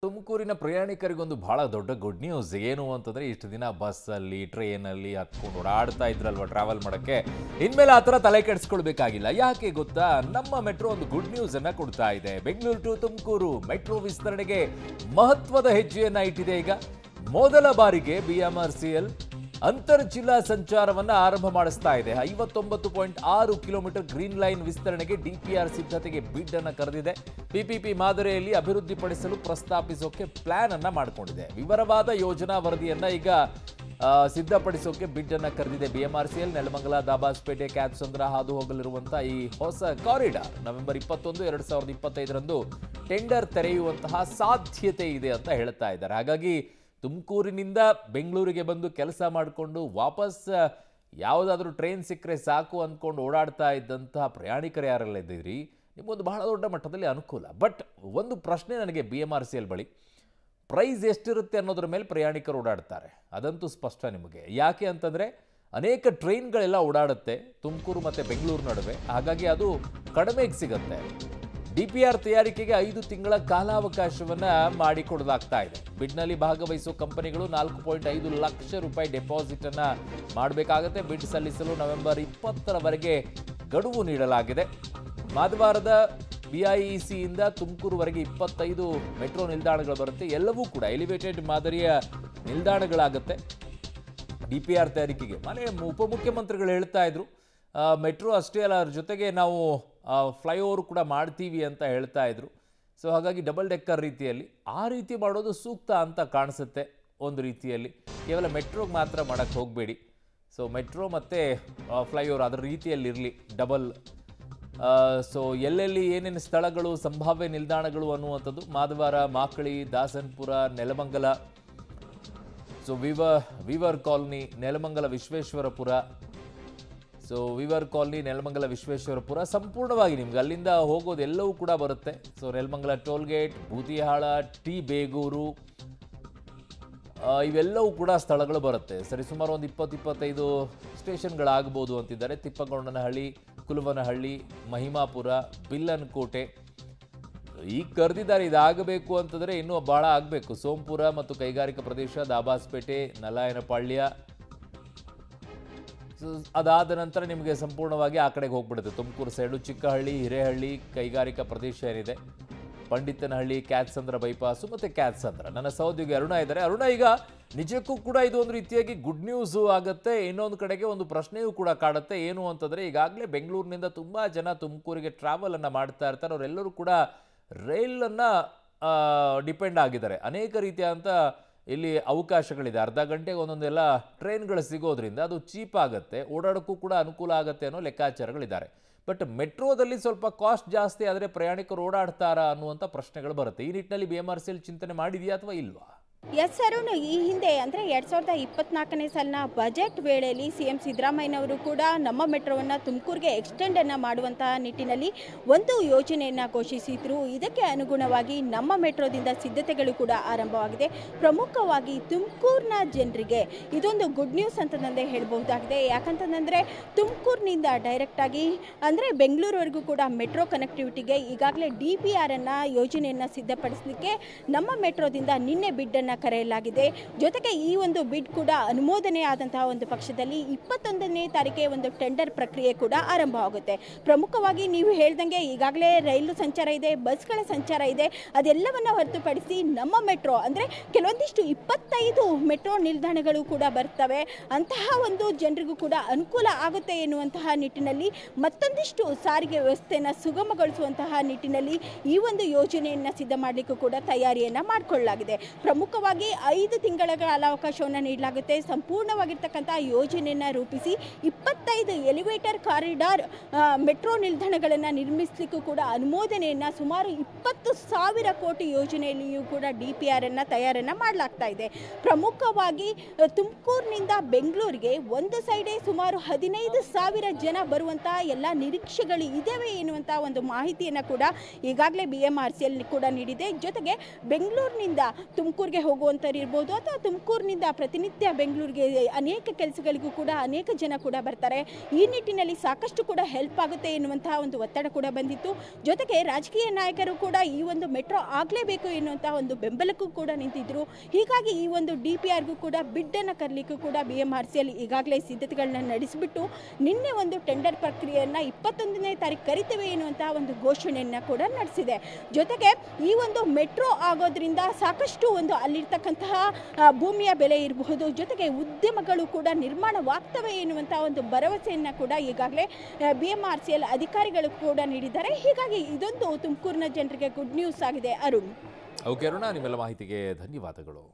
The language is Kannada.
ತುಮಕೂರಿನ ಪ್ರಯಾಣಿಕರಿಗೊಂದು ಬಹಳ ದೊಡ್ಡ ಗುಡ್ ನ್ಯೂಸ್ ಏನು ಅಂತಂದ್ರೆ ಇಷ್ಟು ದಿನ ಬಸ್ ಅಲ್ಲಿ ಟ್ರೈನ್ ಅಲ್ಲಿ ಹತ್ಕೊಂಡು ಓಡಾಡ್ತಾ ಇದ್ರಲ್ವಾ ಟ್ರಾವೆಲ್ ಮಾಡಕ್ಕೆ ಇನ್ಮೇಲೆ ಆ ಥರ ತಲೆ ಕೆಡಿಸ್ಕೊಳ್ಬೇಕಾಗಿಲ್ಲ. ಯಾಕೆ ಗೊತ್ತಾ, ನಮ್ಮ ಮೆಟ್ರೋ ಒಂದು ಗುಡ್ ನ್ಯೂಸ್ ಅನ್ನ ಕೊಡ್ತಾ ಇದೆ. ಬೆಂಗಳೂರು ಟು ತುಮಕೂರು ಮೆಟ್ರೋ ವಿಸ್ತರಣೆಗೆ ಮಹತ್ವದ ಹೆಜ್ಜೆಯನ್ನ ಇಟ್ಟಿದೆ. ಈಗ ಮೊದಲ ಬಾರಿಗೆ BMRCL ಅಂತರ್ ಜಿಲ್ಲಾ ಸಂಚಾರವನ್ನ ಆರಂಭ ಮಾಡಿಸ್ತಾ ಇದೆ. 59.6 ಕಿಲೋಮೀಟರ್ ಗ್ರೀನ್ ಲೈನ್ ವಿಸ್ತರಣೆಗೆ DPR ಸಿದ್ಧತೆಗೆ ಬಿಡ್ ಅನ್ನ ಕರೆದಿದೆ. PPP ಮಾದರಿಯಲ್ಲಿ ಅಭಿವೃದ್ಧಿಪಡಿಸಲು ಪ್ರಸ್ತಾಪಿಸೋಕೆ ಪ್ಲಾನ್ ಅನ್ನ ಮಾಡಿಕೊಂಡಿದೆ. ವಿವರವಾದ ಯೋಜನಾ ವರದಿಯನ್ನ ಈಗ ಸಿದ್ಧಪಡಿಸೋಕೆ ಬಿಡ್ ಅನ್ನ ಕರೆದಿದೆ BMRCL. ನೆಲಮಂಗಲ, ದಾಬಾಸ್ಪೇಟೆ, ಕ್ಯಾತ್ಸಂದ್ರ ಹಾದು ಹೋಗಲಿರುವಂತಹ ಈ ಹೊಸ ಕಾರಿಡಾರ್ ನವೆಂಬರ್ 21, 2025ರಂದು ಟೆಂಡರ್ ತೆರೆಯುವಂತಹ ಸಾಧ್ಯತೆ ಇದೆ ಅಂತ ಹೇಳ್ತಾ ಇದ್ದಾರೆ. ಹಾಗಾಗಿ ತುಮಕೂರಿನಿಂದ ಬೆಂಗಳೂರಿಗೆ ಬಂದು ಕೆಲಸ ಮಾಡಿಕೊಂಡು ವಾಪಸ್ ಯಾವುದಾದ್ರೂ ಟ್ರೈನ್ ಸಿಕ್ಕರೆ ಸಾಕು ಅಂದ್ಕೊಂಡು ಓಡಾಡ್ತಾ ಇದ್ದಂತಹ ಪ್ರಯಾಣಿಕರು ಯಾರೆಲ್ಲ ಇದ್ದೀರಿ, ನಿಮಗೊಂದು ಬಹಳ ದೊಡ್ಡ ಮಟ್ಟದಲ್ಲಿ ಅನುಕೂಲ. ಬಟ್ ಒಂದು ಪ್ರಶ್ನೆ ನನಗೆ BMRCL ಬಳಿ, ಪ್ರೈಸ್ ಎಷ್ಟಿರುತ್ತೆ ಅನ್ನೋದ್ರ ಮೇಲೆ ಪ್ರಯಾಣಿಕರು ಓಡಾಡ್ತಾರೆ, ಅದಂತೂ ಸ್ಪಷ್ಟ ನಿಮಗೆ. ಯಾಕೆ ಅಂತಂದರೆ ಅನೇಕ ಟ್ರೈನ್ಗಳೆಲ್ಲ ಓಡಾಡುತ್ತೆ ತುಮಕೂರು ಮತ್ತು ಬೆಂಗಳೂರು ನಡುವೆ, ಹಾಗಾಗಿ ಅದು ಕಡಿಮೆಗೆ ಸಿಗುತ್ತೆ. DPR ತಯಾರಿಕೆಗೆ 5 ತಿಂಗಳ ಕಾಲಾವಕಾಶವನ್ನು ಮಾಡಿಕೊಡಲಾಗ್ತಾ ಇದೆ. ಬಿಡ್ನಲ್ಲಿ ಭಾಗವಹಿಸುವ ಕಂಪನಿಗಳು 4.5 ಲಕ್ಷ ರೂಪಾಯಿ ಡೆಪಾಸಿಟ್ ಅನ್ನ ಮಾಡಬೇಕಾಗುತ್ತೆ. ಬಿಡ್ ಸಲ್ಲಿಸಲು ನವೆಂಬರ್ 20ರವರೆಗೆ ಗಡುವು ನೀಡಲಾಗಿದೆ. ಮಾದವಾರದ BIEC ಇಂದ ತುಮಕೂರುವರೆಗೆ 25 ಮೆಟ್ರೋ ನಿಲ್ದಾಣಗಳು ಬರುತ್ತೆ. ಎಲ್ಲವೂ ಕೂಡ ಎಲಿವೇಟೆಡ್ ಮಾದರಿಯ ನಿಲ್ದಾಣಗಳಾಗುತ್ತೆ. DPR ತಯಾರಿಕೆಗೆ ಉಪಮುಖ್ಯಮಂತ್ರಿಗಳು ಹೇಳ್ತಾ ಇದ್ರು, ಮೆಟ್ರೋ ಅಷ್ಟೇ ಅಲ್ಲ, ಅದ್ರ ಜೊತೆಗೆ ನಾವು ಫ್ಲೈಓವರ್ ಕೂಡ ಮಾಡ್ತೀವಿ ಅಂತ ಹೇಳ್ತಾ ಇದ್ರು. ಸೊ ಹಾಗಾಗಿ ಡಬಲ್ ಡೆಕ್ಕರ್ ರೀತಿಯಲ್ಲಿ ಆ ರೀತಿ ಮಾಡೋದು ಸೂಕ್ತ ಅಂತ ಕಾಣಿಸುತ್ತೆ. ಒಂದು ರೀತಿಯಲ್ಲಿ ಕೇವಲ ಮೆಟ್ರೋಗೆ ಮಾತ್ರ ಮಾಡೋಕ್ಕೆ ಹೋಗಬೇಡಿ. ಸೊ ಮೆಟ್ರೋ ಮತ್ತು ಫ್ಲೈಓವರ್ ಅದರ ರೀತಿಯಲ್ಲಿರಲಿ ಡಬಲ್. ಸೊ ಎಲ್ಲೆಲ್ಲಿ ಏನೇನು ಸ್ಥಳಗಳು, ಸಂಭಾವ್ಯ ನಿಲ್ದಾಣಗಳು ಅನ್ನುವಂಥದ್ದು Madavara, Makali, Dasanapura, Nelamangala, so weaver colony, Nelamangala Vishweshwarapura, so weaver colony, Nelamangala Vishweshwarapura ಸಂಪೂರ್ಣವಾಗಿ ನಿಮ್ಗೆ ಅಲ್ಲಿಂದ ಹೋಗೋದು ಎಲ್ಲವೂ ಕೂಡ ಬರುತ್ತೆ. So Nelamangala toll gate, Budihal, T Begur, ಇವೆಲ್ಲವೂ ಕೂಡ ಸ್ಥಳಗಳು ಬರುತ್ತೆ. ಸರಿ, ಸುಮಾರು ಒಂದು 20-25 ಸ್ಟೇಷನ್ಗಳಾಗ್ಬೋದು ಅಂತಿದ್ದಾರೆ. ತಿಪ್ಪಗೊಂಡನಹಳ್ಳಿ, ಕುಲವನಹಳ್ಳಿ, ಮಹಿಮಾಪುರ, ಬಿಲ್ಲನಕೋಟೆ ಈಗ ಕರೆದಿದ್ದಾರೆ. ಇದಾಗಬೇಕು ಅಂತಂದರೆ ಇನ್ನೂ ಭಾಳ ಆಗಬೇಕು. ಸೋಂಪುರ ಮತ್ತು ಕೈಗಾರಿಕಾ ಪ್ರದೇಶ, ದಾಬಾಸ್ಪೇಟೆ, ನಲಾಯನಪಾಳ್ಯ, ಅದಾದ ನಂತರ ನಿಮಗೆ ಸಂಪೂರ್ಣವಾಗಿ ಆ ಕಡೆಗೆ ಹೋಗ್ಬಿಡುತ್ತೆ. ತುಮಕೂರು ಸೈಡು ಚಿಕ್ಕಹಳ್ಳಿ, ಹಿರೇಹಳ್ಳಿ ಕೈಗಾರಿಕಾ ಪ್ರದೇಶ ಏನಿದೆ, ಪಂಡಿತನಹಳ್ಳಿ, ಕ್ಯಾತ್ಸಂದ್ರ ಬೈಪಾಸು ಮತ್ತು ಕ್ಯಾತ್ಸಂದ್ರ. ನನ್ನ ಸಹೋದ್ಯೋಗಿ ಅರುಣ ಇದ್ದಾರೆ. ಅರುಣ, ಈಗ ನಿಜಕ್ಕೂ ಕೂಡ ಇದು ಒಂದು ರೀತಿಯಾಗಿ ಗುಡ್ ನ್ಯೂಸು ಆಗುತ್ತೆ. ಇನ್ನೊಂದು ಕಡೆಗೆ ಒಂದು ಪ್ರಶ್ನೆಯೂ ಕೂಡ ಕಾಡುತ್ತೆ. ಏನು ಅಂತಂದರೆ ಈಗಾಗಲೇ ಬೆಂಗಳೂರಿನಿಂದ ತುಂಬ ಜನ ತುಮಕೂರಿಗೆ ಟ್ರಾವೆಲನ್ನು ಮಾಡ್ತಾ ಇರ್ತಾರೆ. ಅವರೆಲ್ಲರೂ ಕೂಡ ರೈಲನ್ನು ಡಿಪೆಂಡ್ ಆಗಿದ್ದಾರೆ. ಅನೇಕ ರೀತಿಯಾದಂಥ ಇಲ್ಲಿ ಅವಕಾಶಗಳಿದೆ. ಅರ್ಧ ಗಂಟೆಗೆ ಒಂದೊಂದೆಲ್ಲ ಟ್ರೈನ್ಗಳು ಸಿಗೋದ್ರಿಂದ ಅದು ಚೀಪ್ ಆಗುತ್ತೆ, ಓಡಾಡೋಕ್ಕೂ ಕೂಡ ಅನುಕೂಲ ಆಗುತ್ತೆ ಅನ್ನೋ ಲೆಕ್ಕಾಚಾರಗಳಿದ್ದಾರೆ. ಬಟ್ ಮೆಟ್ರೋದಲ್ಲಿ ಸ್ವಲ್ಪ ಕಾಸ್ಟ್ ಜಾಸ್ತಿ ಆದರೆ ಪ್ರಯಾಣಿಕರು ಓಡಾಡ್ತಾರಾ ಅನ್ನುವಂಥ ಪ್ರಶ್ನೆಗಳು ಬರುತ್ತೆ. ಈ ನಿಟ್ಟಿನಲ್ಲಿ BMRCL ಚಿಂತನೆ ಮಾಡಿದೆಯಾ ಅಥವಾ ಇಲ್ವಾ? ಎಸ್ ಅರುಣ್, ಈ ಹಿಂದೆ ಅಂದರೆ 2024ನೇ ಸಾಲಿನ ಬಜೆಟ್ ವೇಳೆಯಲ್ಲಿ CM ಸಿದ್ದರಾಮಯ್ಯನವರು ಕೂಡ ನಮ್ಮ ಮೆಟ್ರೋವನ್ನು ತುಮಕೂರಿಗೆ ಎಕ್ಸ್ಟೆಂಡನ್ನು ಮಾಡುವಂತಹ ನಿಟ್ಟಿನಲ್ಲಿ ಒಂದು ಯೋಜನೆಯನ್ನು ಘೋಷಿಸಿದ್ರು. ಇದಕ್ಕೆ ಅನುಗುಣವಾಗಿ ನಮ್ಮ ಮೆಟ್ರೋದಿಂದ ಸಿದ್ಧತೆಗಳು ಕೂಡ ಆರಂಭವಾಗಿದೆ. ಪ್ರಮುಖವಾಗಿ ತುಮಕೂರಿನ ಜನರಿಗೆ ಇದೊಂದು ಗುಡ್ ನ್ಯೂಸ್ ಅಂತಂದೇ ಹೇಳಬಹುದಾಗಿದೆ. ಯಾಕಂತಂದರೆ ತುಮಕೂರಿನಿಂದ ಡೈರೆಕ್ಟಾಗಿ ಅಂದರೆ ಬೆಂಗಳೂರುವರೆಗೂ ಕೂಡ ಮೆಟ್ರೋ ಕನೆಕ್ಟಿವಿಟಿಗೆ ಈಗಾಗಲೇ DPR ಯೋಜನೆಯನ್ನು ಸಿದ್ಧಪಡಿಸಲಿಕ್ಕೆ ನಮ್ಮ ಮೆಟ್ರೋದಿಂದ ನಿನ್ನೆ ಬಿಡ್ಡನ್ನು ಕರೆಯಲಾಗಿದೆ. ಜೊತೆಗೆ ಈ ಒಂದು ಬಿಡ್ ಕೂಡ ಅನುಮೋದನೆ ಆದಂತಹ ಒಂದು ಪಕ್ಷದಲ್ಲಿ 21ನೇ ತಾರೀಕಿಗೆ ಒಂದು ಟೆಂಡರ್ ಪ್ರಕ್ರಿಯೆ ಕೂಡ ಆರಂಭವಾಗುತ್ತೆ. ಪ್ರಮುಖವಾಗಿ ನೀವು ಹೇಳ್ದಂಗೆ ಈಗಾಗಲೇ ರೈಲು ಸಂಚಾರ ಇದೆ, ಬಸ್ಗಳ ಸಂಚಾರ ಇದೆ. ಅದೆಲ್ಲವನ್ನು ಹೊರತುಪಡಿಸಿ ನಮ್ಮ ಮೆಟ್ರೋ ಅಂದರೆ ಕೆಲವೊಂದಿಷ್ಟು 25 ಮೆಟ್ರೋ ನಿಲ್ದಾಣಗಳು ಕೂಡ ಬರ್ತವೆ. ಅಂತಹ ಒಂದು ಜನರಿಗೂ ಕೂಡ ಅನುಕೂಲ ಆಗುತ್ತೆ ಎನ್ನುವಂತಹ ನಿಟ್ಟಿನಲ್ಲಿ ಮತ್ತೊಂದಿಷ್ಟು ಸಾರಿಗೆ ವ್ಯವಸ್ಥೆಯನ್ನು ಸುಗಮಗೊಳಿಸುವಂತಹ ನಿಟ್ಟಿನಲ್ಲಿ ಈ ಒಂದು ಯೋಜನೆಯನ್ನು ಸಿದ್ಧ ಮಾಡಲಿಕ್ಕೂ ಕೂಡ ತಯಾರಿಯನ್ನು ಮಾಡಿಕೊಳ್ಳಲಾಗಿದೆ. ಪ್ರಮುಖವಾಗಿ 5 ತಿಂಗಳ ಕಾಲಾವಕಾಶವನ್ನು ನೀಡಲಾಗುತ್ತೆ. ಸಂಪೂರ್ಣವಾಗಿರ್ತಕ್ಕಂಥ ಯೋಜನೆಯನ್ನು ರೂಪಿಸಿ 25 ಎಲಿವೇಟರ್ ಕಾರಿಡಾರ್ ಮೆಟ್ರೋ ನಿಲ್ದಾಣಗಳನ್ನು ನಿರ್ಮಿಸಲಿಕ್ಕೂ ಕೂಡ ಅನುಮೋದನೆಯನ್ನು ಸುಮಾರು 20,000 ಕೋಟಿ ಯೋಜನೆಯಲ್ಲಿಯೂ ಕೂಡ DPR ತಯಾರನ್ನು ಮಾಡಲಾಗ್ತಾ ಇದೆ. ಪ್ರಮುಖವಾಗಿ ತುಮಕೂರಿನಿಂದ ಬೆಂಗಳೂರಿಗೆ ಒಂದು ಸೈಡೇ ಸುಮಾರು 15,000 ಜನ ಬರುವಂತಹ ಎಲ್ಲ ನಿರೀಕ್ಷೆಗಳು ಇದ್ದಾವೆ ಎನ್ನುವಂಥ ಒಂದು ಮಾಹಿತಿಯನ್ನು ಕೂಡ ಈಗಾಗಲೇ BMRCL ಕೂಡ ನೀಡಿದೆ. ಜೊತೆಗೆ ಬೆಂಗಳೂರಿನಿಂದ ತುಮಕೂರಿಗೆ ಹೋಗುವಂಥವ್ರು ಇರ್ಬೋದು, ಅಥವಾ ತುಮಕೂರಿನಿಂದ ಪ್ರತಿನಿತ್ಯ ಬೆಂಗಳೂರಿಗೆ ಅನೇಕ ಕೆಲಸಗಳಿಗೂ ಕೂಡ ಅನೇಕ ಜನ ಕೂಡ ಬರ್ತಾರೆ. ಈ ನಿಟ್ಟಿನಲ್ಲಿ ಸಾಕಷ್ಟು ಕೂಡ ಹೆಲ್ಪ್ ಆಗುತ್ತೆ ಎನ್ನುವಂತಹ ಒಂದು ಒತ್ತಡ ಕೂಡ ಬಂದಿತ್ತು. ಜೊತೆಗೆ ರಾಜಕೀಯ ನಾಯಕರು ಕೂಡ ಈ ಒಂದು ಮೆಟ್ರೋ ಆಗಲೇಬೇಕು ಎನ್ನುವಂತಹ ಒಂದು ಬೆಂಬಲಕ್ಕೂ ಕೂಡ ನಿಂತಿದ್ರು. ಹೀಗಾಗಿ ಈ ಒಂದು DPRಗೂ ಕೂಡ ಬಿಡ್ಡನ್ನು ಕರಲಿಕ್ಕೂ ಕೂಡ BMRCL ಈಗಾಗಲೇ ಸಿದ್ಧತೆಗಳನ್ನ ನಡೆಸಿಬಿಟ್ಟು ನಿನ್ನೆ ಒಂದು ಟೆಂಡರ್ ಪ್ರಕ್ರಿಯೆಯನ್ನು 21ನೇ ತಾರೀಕು ಕರಿತೇವೆ ಎನ್ನುವಂತಹ ಒಂದು ಘೋಷಣೆಯನ್ನು ಕೂಡ ನಡೆಸಿದೆ. ಜೊತೆಗೆ ಈ ಒಂದು ಮೆಟ್ರೋ ಆಗೋದ್ರಿಂದ ಸಾಕಷ್ಟು ಒಂದು ಅಲ್ಲಿರ್ತಕ್ಕಂತಹ ಭೂಮಿಯ ಬೆಲೆ ಇರಬಹುದು, ಜೊತೆಗೆ ಉದ್ಯಮಗಳು ಕೂಡ ನಿರ್ಮಾಣವಾಗ್ತವೆ ಎನ್ನುವಂತಹ ಒಂದು ಭರವಸೆಯನ್ನು ಕೂಡ ಈಗಾಗಲೇ BMRCL ಅಧಿಕಾರಿಗಳು ಕೂಡ ನೀಡಿದ್ದಾರೆ. ಹೀಗಾಗಿ ಇದೊಂದು ತುಮಕೂರಿನ ಜನರಿಗೆ ಗುಡ್ ನ್ಯೂಸ್ ಆಗಿದೆ. ಅರುಣ್. ಓಕೆ ಅರುಣ, ನಿಮ್ಮೆಲ್ಲ ಮಾಹಿತಿಗೆ ಧನ್ಯವಾದಗಳು.